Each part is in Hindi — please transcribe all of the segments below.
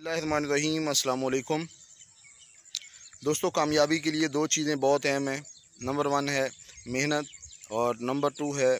बिस्मिल्लाहिर्रहमानिर्रहीम। अस्सलाम वालेकुम दोस्तों, कामयाबी के लिए दो चीज़ें बहुत अहम हैं। नंबर वन है मेहनत और नंबर टू है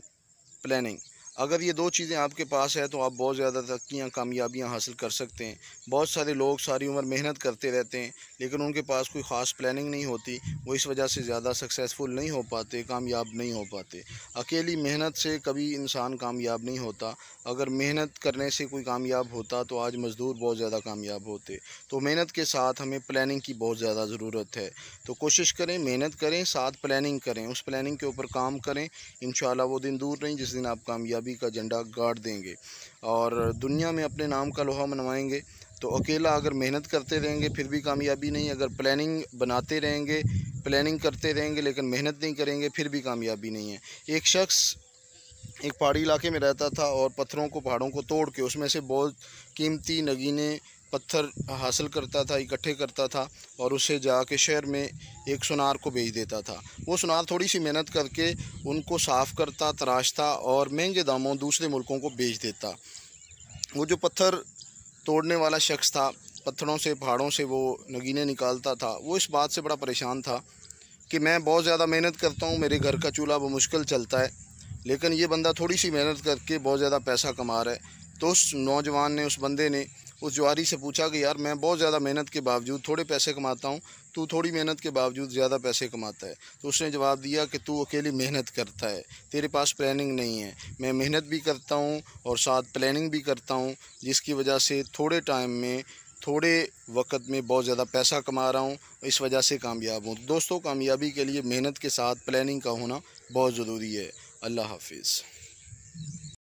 प्लानिंग। अगर ये दो चीज़ें आपके पास है तो आप बहुत ज़्यादा तरक्कियाँ कामयाबियाँ हासिल कर सकते हैं। बहुत सारे लोग सारी उम्र मेहनत करते रहते हैं लेकिन उनके पास कोई ख़ास प्लानिंग नहीं होती। वो इस वजह से ज़्यादा सक्सेसफुल नहीं हो पाते, कामयाब नहीं हो पाते। अकेली मेहनत से कभी इंसान कामयाब नहीं होता। अगर मेहनत करने से कोई कामयाब होता तो आज मज़दूर बहुत ज़्यादा कामयाब होते। तो मेहनत के साथ हमें प्लानिंग की बहुत ज़्यादा ज़रूरत है। तो कोशिश करें, मेहनत करें, साथ प्लानिंग करें, उस प्लानिंग के ऊपर काम करें। इंशाअल्लाह वो दिन दूर नहीं जिस दिन आप कामयाबी का झंडा गाड़ देंगे और दुनिया में अपने नाम का लोहा मनवाएंगे। तो अकेला अगर मेहनत करते रहेंगे फिर भी कामयाबी नहीं। अगर प्लानिंग बनाते रहेंगे, प्लानिंग करते रहेंगे लेकिन मेहनत नहीं करेंगे फिर भी कामयाबी नहीं है। एक शख्स एक पहाड़ी इलाके में रहता था और पत्थरों को, पहाड़ों को तोड़ के उसमें से बहुत कीमती नगीने पत्थर हासिल करता था, इकट्ठे करता था और उसे जाके शहर में एक सुनार को बेच देता था। वो सुनार थोड़ी सी मेहनत करके उनको साफ़ करता, तराशता और महंगे दामों दूसरे मुल्कों को बेच देता। वो जो पत्थर तोड़ने वाला शख्स था, पत्थरों से, पहाड़ों से वो नगीने निकालता था, वो इस बात से बड़ा परेशान था कि मैं बहुत ज़्यादा मेहनत करता हूँ, मेरे घर का चूल्हा मुश्किल चलता है, लेकिन ये बंदा थोड़ी सी मेहनत करके बहुत ज़्यादा पैसा कमा रहा है। तो उस नौजवान ने, उस बंदे ने उस जुआरी से पूछा कि यार, मैं बहुत ज़्यादा मेहनत के बावजूद थोड़े पैसे कमाता हूँ, तू थोड़ी मेहनत के बावजूद ज़्यादा पैसे कमाता है। तो उसने जवाब दिया कि तू अकेली मेहनत करता है, तेरे पास प्लानिंग नहीं है। मैं मेहनत भी करता हूँ और साथ प्लानिंग भी करता हूँ, जिसकी वजह से थोड़े टाइम में, थोड़े वक्त में बहुत ज़्यादा पैसा कमा रहा हूँ, इस वजह से कामयाब हूँ। दोस्तों, कामयाबी के लिए मेहनत के साथ प्लानिंग का होना बहुत ज़रूरी है। अल्लाह हाफिज़।